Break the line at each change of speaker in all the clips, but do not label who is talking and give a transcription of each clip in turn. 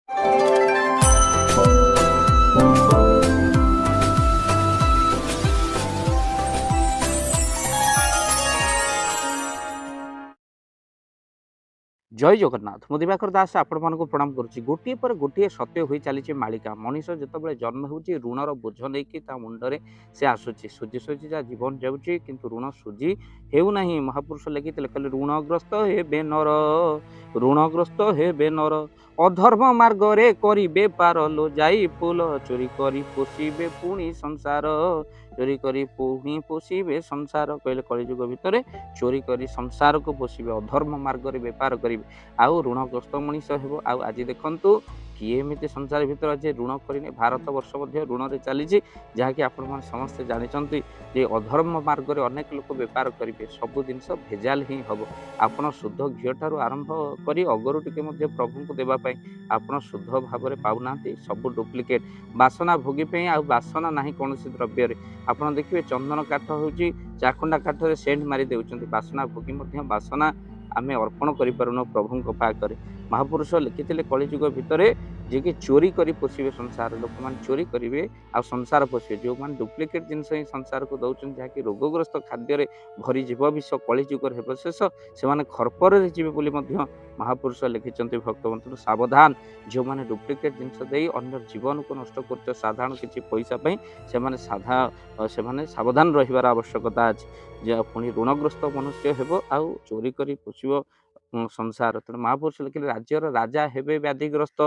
जय जगन्नाथ मु दिवाकर दास आपण मानक प्रणाम करुच्ची गोटे पर गोटे सत्य हो चली मालिका मनीष जिते जन्म हो ऋणर बोझ नहीं ता मुंडे से आसूची सुझी सुझी जा जीवन जाऊँगी किंतु ऋण सुझी हेउना महापुरुष लिखी कहले ऋणग्रस्त हे नर ऋणग्रस्त हे नर अधर्म मार्ग रे करी बेपार लो जाई फूल चोरी करी पोषिबे पुणी संसार चोरी करी पुणी पोषिबे संसार कहले कलिजुग भितर चोरी करी संसार को पोषिबे अधर्म मार्ग रे बेपार करिबे आउ ऋणग्रस्त मनीष हेबो। आउ आज देखंतु किए एमती संसार भितर आज ऋण करने भारत वर्ष ऋण रे चली जहाँकि आपण समस्ते जानते जे अधर्म मार्ग रे अनेक लोक बेपार करेंगे सबु जिनस भेजाल ही हम आपण शुद्ध घी ठार आरंभ कर अगरु टिके प्रभु को देवाई आपण शुद्ध भाव में पाऊना सब डुप्लिकेट बासना भोगी आ बासना ना कौन द्रव्य आपड़ देखिए चंदन काठ हूँ चाखुंडा काठ रे सेंट मारी देउछंती बासना भोगी बासना आमे अर्पण करिपारुनो प्रभु पाखरे महापुरुष लिखिते कलिजुग भितर जे कि चोरी करी पोषिबे संसार लोक मान चोरी करेंगे आ संसार पोषिबे जो मान डुप्लिकेट जिनस ही संसार को दौरान जहाँकि रोगग्रस्त खाद्य भरी जीव विष कलिजुग हेब शेष से खरपर जीवे बोली महापुरुष लिखिंट भक्तबंधु सावधान जो मैंने डुप्लिकेट जिनस दे अन्य जीवन को नष्ट कर साधारण किसी पैसा से सावधान रही आवश्यकता अच्छे पुणी ऋणग्रस्त मनुष्य हेब आउ चोरी करी पोषिब संसार तेणु महापुरुष लिखिले राज्यर राजा हेबे व्याधिग्रस्त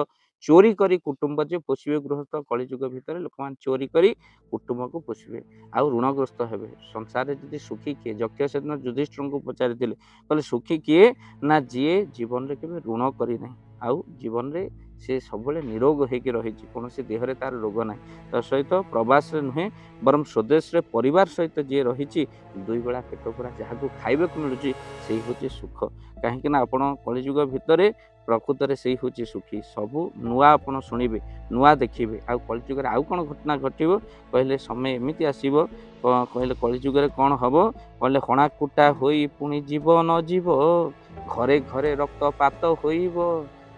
चोरी करी कुटुंब जे पोषिबे गृहस्थ कलिजुग भितर लोक मान चोरी करी कुटुंब को पोषिबे आउ ऋणग्रस्त हेबे संसार जदि सुखी किए जक्ष से दिन युधिष्ठिर को पचारि कहले सुखी किए ना जी जीवन रे केबे ऋण करी नहीं आउ जीवन रे से सब निरोग होकर रही कौन देहरे तार रोग ना सहित प्रवास नुहे बरम स्वदेश रे परिवार सहित जी रही दुई बेला पेट पूरा जहाँ खाइबे को मिलूँ से हूँ सुख कहीं आपण कलिजुग भितर प्रकृत में से हूँ सुखी सबू नुआ आप शुणे नुआ देखिए आउ कलिजुग आउ कौन घटना घटव कहले समय एमती आसब कहले कलिजुग कौन हम कहले हणाकुटा हो पुणी जीव न जीव घरे घरे रक्तपात होइब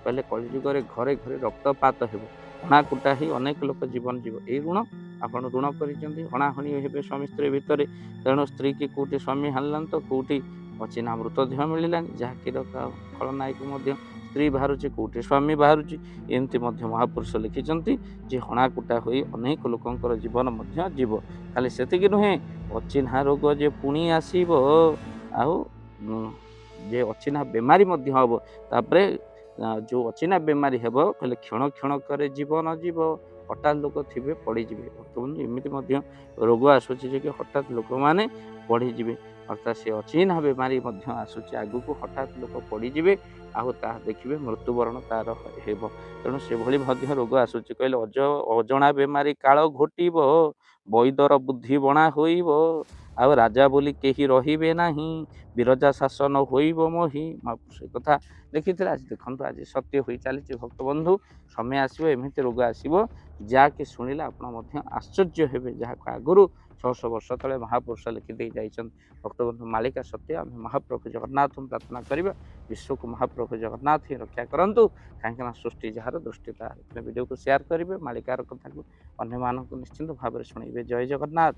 कहले कलिजुग घरे घरे रक्तपात हो हणाकुटा ही अनेक लोक जीवन जीव ये ऋण आपण ऋण कर हणाहणी हे स्वामी स्त्री भितर तेणु स्त्री की कौटी स्वामी हानिलान तो कौटी अचिन्हा मृतदेह मिलानी जहाँकि खलनायक स्त्री बाहर कौटे स्वामी बाहर एमती महापुरुष लिखिंट जे हणाकुटा हो अनेक लोकंर जीवन जीव खाली से नुहे अचिन्हा रोग जे पुणी आसब आउ जे अचिन्हा बेमारी हम तापरे जो अचिन्हा बेमारी हेब कहले क्षण क्षण करे जीवन जीव हठात लोक थे पड़ीजे बर्तमान एमती रोग आसूची कि हठात लोक मैंने पड़ीजे अर्थात से अचिन्हा बेमारी आसूची आगु को हठात लोक पड़ीजे आउ ता देखिए मृत्युवरण तार हेब तेणु से भली रोग आसूची कहले अजणा बेमारी काल घोटब वैदर बुद्धि बणा होइब आउ राजा बोली केही रहिबे नाही विरजा शासन होइब मोहि महापुरुष कथा लिखी आज देखो आज सत्य हो चली भक्त बंधु समय आसो एमती रोग आसो जहाँकि शुणिले आपण आश्चर्य हे जहाँ आगुरी 600 वर्ष तले महापुरुष लिखिदे जाइछन भक्तबंधु मालिका सत्य आम महाप्रभु जगन्नाथ प्रार्थना करवा विश्व को महाप्रभु जगन्नाथ ही रक्षा करंतु कहीं सृष्टि जार दृष्टि तार वीडियो को शेयर करेंगे मालिकार कथा को अन्य निश्चिंत भाव में शुणे जय जगन्नाथ।